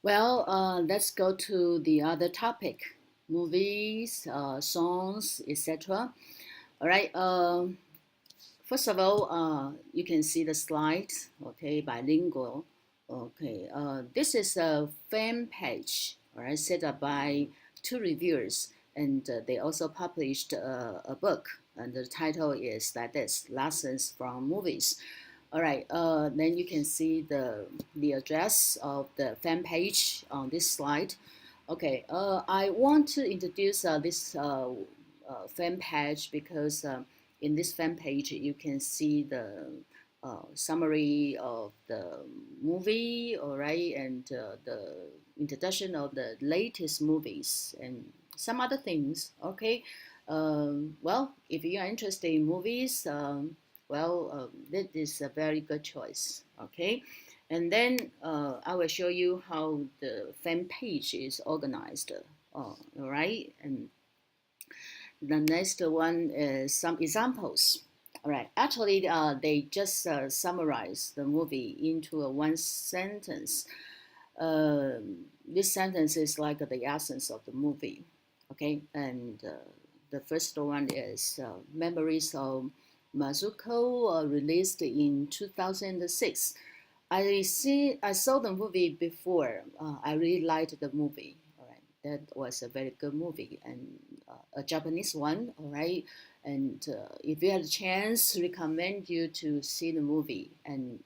Well, let's go to the other topic, movies, songs, etc. All right. First of all, you can see the slide, okay, bilingual. Okay, this is a fan page, all right, set up by two reviewers, and they also published a book, and the title is like this: Lessons from Movies. All right, then you can see the address of the fan page on this slide. Okay, I want to introduce this fan page because in this fan page you can see the summary of the movie, all right, and the introduction of the latest movies and some other things. Okay, well, if you are interested in movies, that is a very good choice. Okay, and then I will show you how the fan page is organized. All right, and the next one is some examples. All right, actually, they just summarize the movie into a one sentence. This sentence is like the essence of the movie. Okay, and the first one is Memories of Mazuko, released in 2006. I saw the movie before. I really liked the movie. All right, that was a very good movie and a Japanese one. All right, and if you had a chance, recommend you to see the movie. And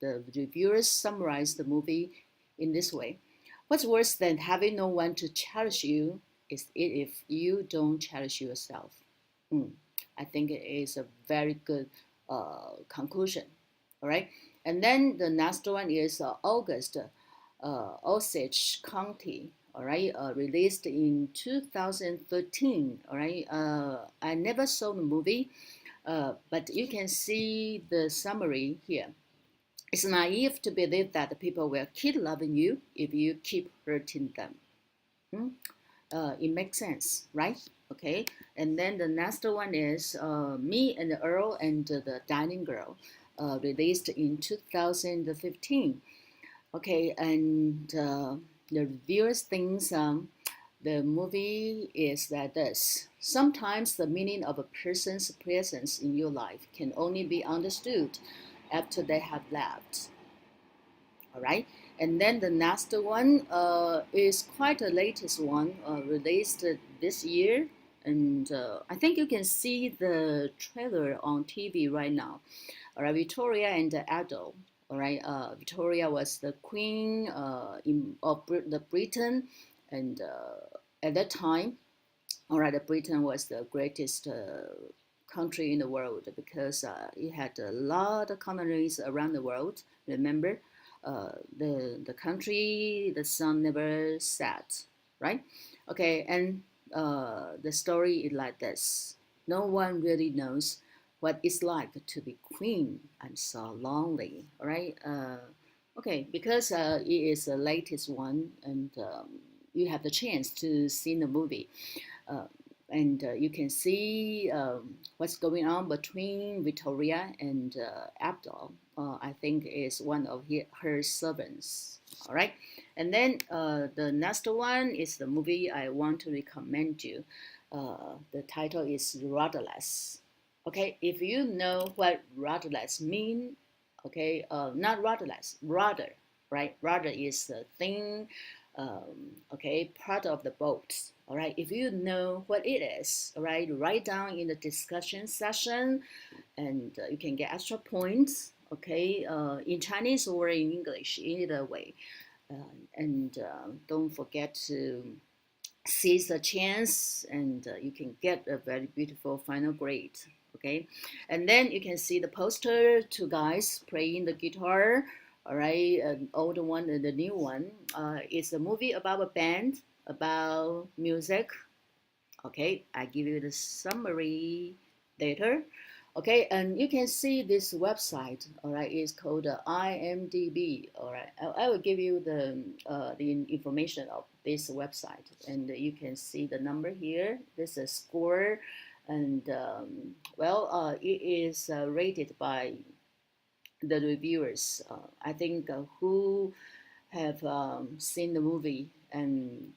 the reviewers summarize the movie in this way: what's worse than having no one to cherish you is if you don't cherish yourself. Mm. I think it is a very good conclusion. All right. And then the next one is August, Osage County. All right. Released in 2013. All right. I never saw the movie, but you can see the summary here. It's naive to believe that people will keep loving you if you keep hurting them. Hmm? It makes sense, right? Okay, and then the next one is Me and the Earl and the Dining Girl, released in 2015. Okay, and the reviewers think the movie is like this. Sometimes the meaning of a person's presence in your life can only be understood after they have left. All right, and then the next one is quite a latest one, released this year, and I think you can see the trailer on TV right now. All right, Victoria and the Adult. All right, Victoria was the queen of the Britain, and at that time, all right, Britain was the greatest country in the world because it had a lot of colonies around the world. Remember, the country, the sun never set, right? Okay, and the story is like this: no one really knows what it's like to be queen. I'm so lonely, all right? Okay, because it is the latest one, and you have the chance to see the movie. Uh, and you can see what's going on between Victoria and Abdul. I think is one of her servants. All right, and then the next one is the movie I want to recommend you. The title is Rudderless. Okay, if you know what rudderless mean, okay, not rudderless, rudder, right? Rudder is the thing, okay, part of the boat. All right, if you know what it is, all right, write down in the discussion session, and you can get extra points. Okay, in Chinese or in English, either way, and don't forget to seize the chance, and you can get a very beautiful final grade. Okay, and then you can see the poster, two guys playing the guitar. All right, an old one and the new one. It's a movie about a band, about music. Okay, I give you the summary later. Okay, and you can see this website. All right, it's called IMDb. All right, I will give you the information of this website, and you can see the number here. This is a score, and it is rated by the reviewers. I think who have seen the movie, and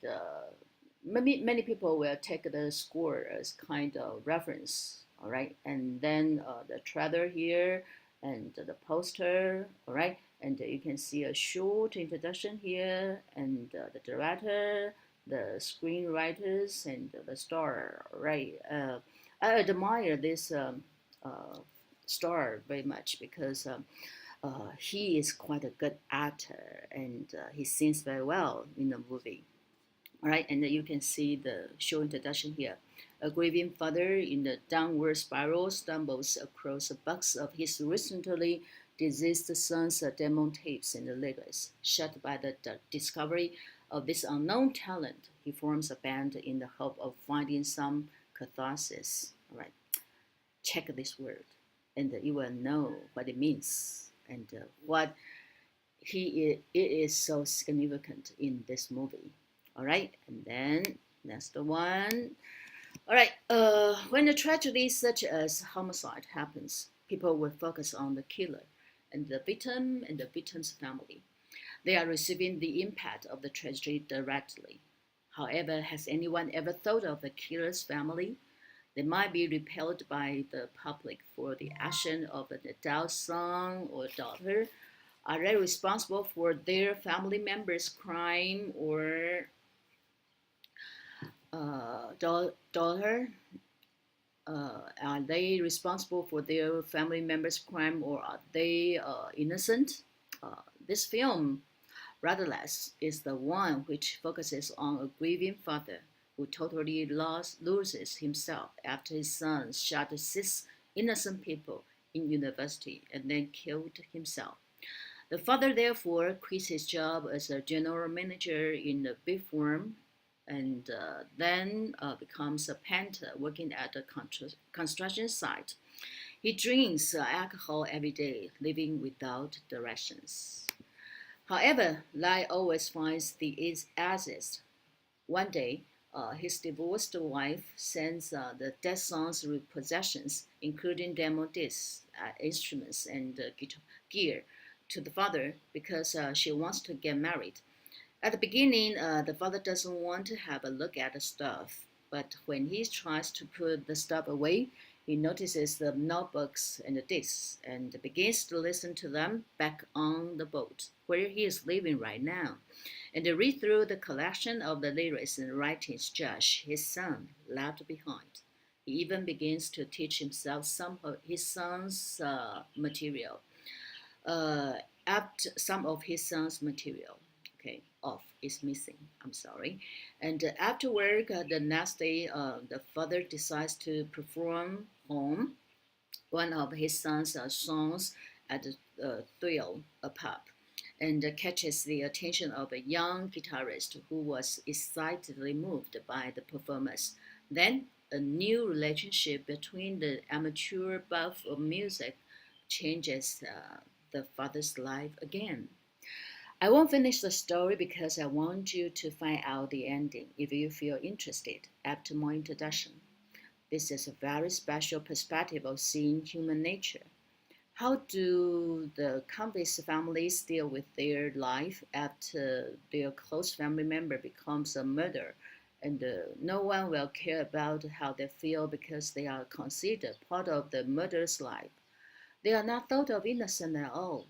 many people will take the score as kind of reference. All right, and then the trailer here and the poster. All right, and you can see a short introduction here, and the director, the screenwriters, and the star. Right, I admire this star very much because. He is quite a good actor, and he sings very well in the movie. All right, and you can see the show introduction here. A grieving father in the downward spiral stumbles across a box of his recently deceased son's demo tapes and lyrics. Shocked by the discovery of this unknown talent, he forms a band in the hope of finding some catharsis. All right, check this word, and you will know what it means and what it is so significant in this movie. All right, and then next one. All right, when a tragedy such as homicide happens, people will focus on the killer and the victim and the victim's family. They are receiving the impact of the tragedy directly. However, has anyone ever thought of the killer's family? They might be repelled by the public for the action of an adult son or daughter. Are they responsible for their family members' crime or daughter? Are they responsible for their family members' crime or are they innocent? This film, Rudderless, is the one which focuses on a grieving father who totally loses himself after his son shot 6 innocent people in university and then killed himself. The father therefore quits his job as a general manager in a big firm and then becomes a painter working at a construction site. He drinks alcohol every day, living without directions. However, Lai always finds the exit. One day, his divorced wife sends the dead son's possessions, including demo discs, instruments, and guitar gear, to the father because she wants to get married. At the beginning, the father doesn't want to have a look at the stuff, but when he tries to put the stuff away, he notices the notebooks and the discs and begins to listen to them back on the boat where he is living right now, and to read through the collection of the lyrics and writings Josh, his son, left behind. He even begins to teach himself some of his son's material. After some of his son's material, okay, off is missing. I'm sorry. And after work, the next day, the father decides to perform home one of his son's songs at the Thrill, a pub, and catches the attention of a young guitarist who was excitedly moved by the performance. Then, a new relationship between the amateur buff of music changes the father's life again. I won't finish the story because I want you to find out the ending if you feel interested after my introduction. This is a very special perspective of seeing human nature. How do the convicts' families deal with their life after their close family member becomes a murderer and no one will care about how they feel because they are considered part of the murderer's life? They are not thought of innocent at all.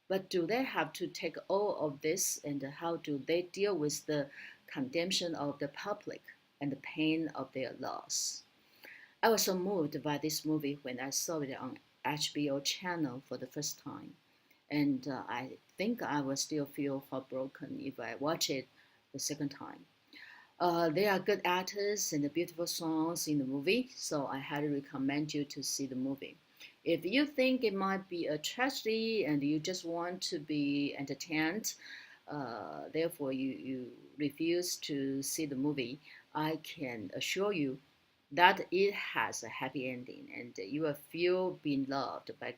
But do they have to take all of this and how do they deal with the condemnation of the public and the pain of their loss? I was so moved by this movie when I saw it on HBO channel for the first time. And I think I will still feel heartbroken if I watch it the second time. There are good actors and beautiful songs in the movie, so I highly recommend you to see the movie. If you think it might be a tragedy and you just want to be entertained, therefore you refuse to see the movie, I can assure you that it has a happy ending and you will feel being loved by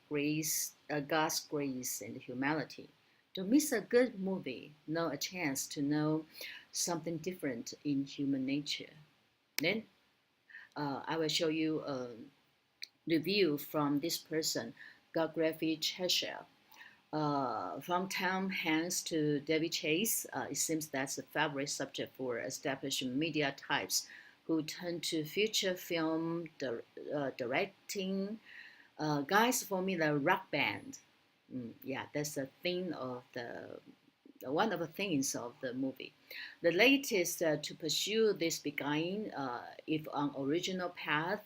God's grace and humanity. Don't miss a good movie, not a chance to know something different in human nature. Then I will show you a review from this person, Geography Cheshire. From Tom Hanks to David Chase, it seems that's a favorite subject for established media types who turn to feature film directing. Guys, for me, the rock band. Yeah, that's the thing of one of the things of the movie. The latest to pursue this beginning, if an original path,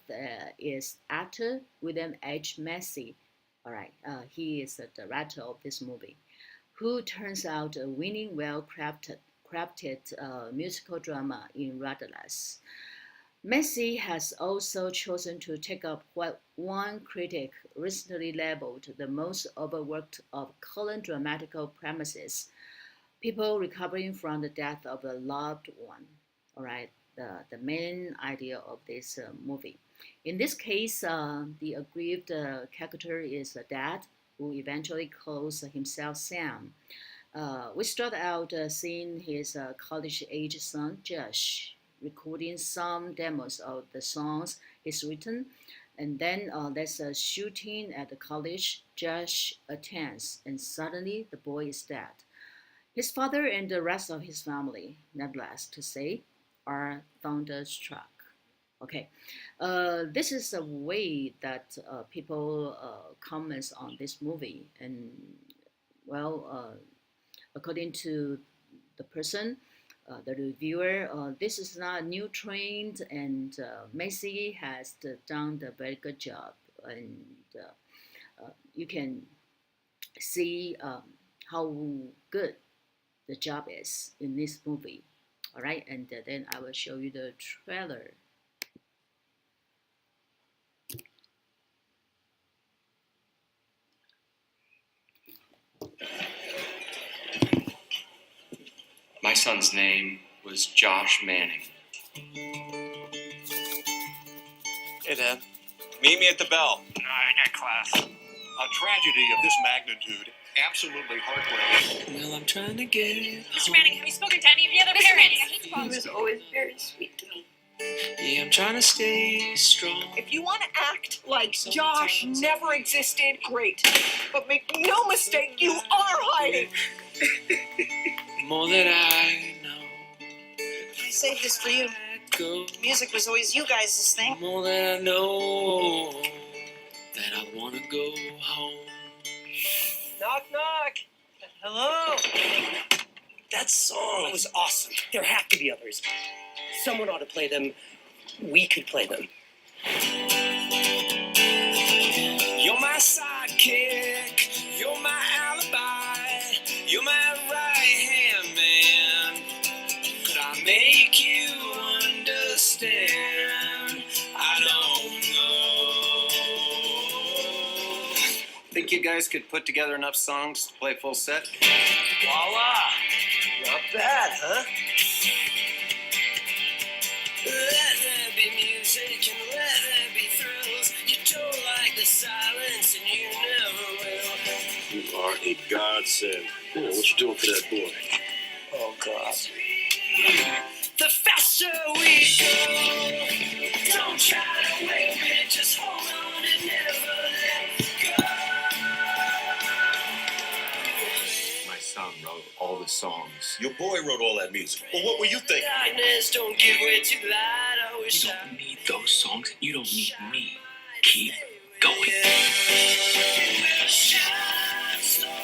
is actor William H. Macy. All right, he is the director of this movie, who turns out a winning, well-crafted musical drama in Rudderless. Macy has also chosen to take up what one critic recently labeled the most overworked of current dramatical premises: people recovering from the death of a loved one. All right, the main idea of this movie. In this case, the aggrieved character is a dad who eventually calls himself Sam. We start out seeing his college-age son, Josh, recording some demos of the songs he's written. And then there's a shooting at the college Josh attends, and suddenly the boy is dead. His father and the rest of his family, needless to say, are thunderstruck. Okay, this is a way that people comment on this movie, and well, according to the person, the reviewer, this is not a new trend, and Macy has done a very good job, and you can see how good the job is in this movie. All right, and then I will show you the trailer. My son's name was Josh Manning. Hey, Dad. Meet me at the bell. No, I got class. A tragedy of this magnitude, absolutely heartbreaking. Well, I'm trying to get Mr. Manning, have you spoken to any of the other parents? He was always very sweet to me. Yeah, I'm trying to stay strong. If you want to act like Josh never existed, great. But make no mistake, you are hiding. More that I know. I saved this for you. Go. Music was always you guys' thing. More that I know that I want to go home. Knock, knock. Hello. That song was awesome. There have to be others. Someone ought to play them. We could play them. You're my sidekick. You're my alibi. You're my right-hand man. Could I make you understand? I don't know. Think you guys could put together enough songs to play a full set? Voila! Not bad, huh? Let there be music and let there be thrills. You don't like the silence and you never will. You are a godsend. Oh, what you doing for that boy? Oh, God. The faster we go, don't try to wait it, just hold on and never let go. My son wrote all the songs. Your boy wrote all that music. Well, what were you thinking? Darkness, don't give way to light. I wish You don't need those songs. You don't need me. Keep going. Shine so bright,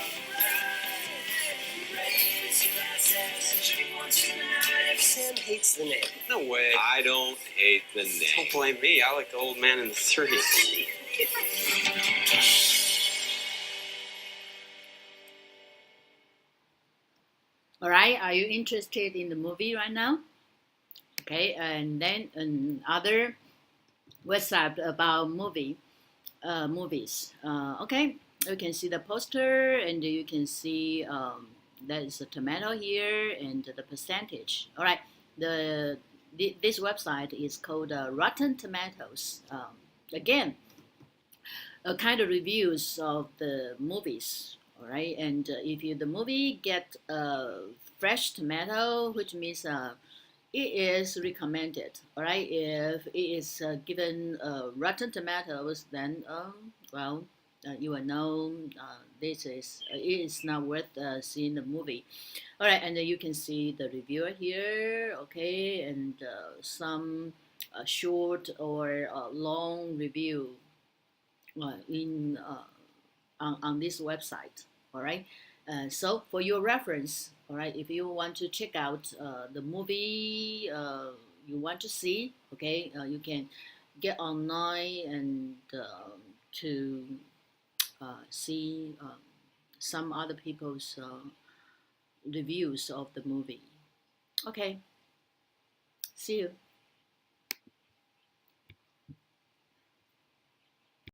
raise your glasses, drink one tonight. Sam hates the name. No way. I don't hate the name. Don't blame me. I like the old man in the three. All right, are you interested in the movie right now? Okay, and then another website about movies. Okay, you can see the poster, and you can see there is a tomato here and the percentage. All right, this website is called Rotten Tomatoes. Again, a kind of reviews of the movies. All right, and if the movie get a fresh tomato, which means it is recommended. All right, if it is given Rotten Tomatoes, then well, you will know this is it is not worth seeing the movie. All right, and then you can see the reviewer here, okay, and some short or long review in on this website. All right, so for your reference, all right, if you want to check out the movie you want to see, okay, you can get online and to see some other people's reviews of the movie. Okay, see you.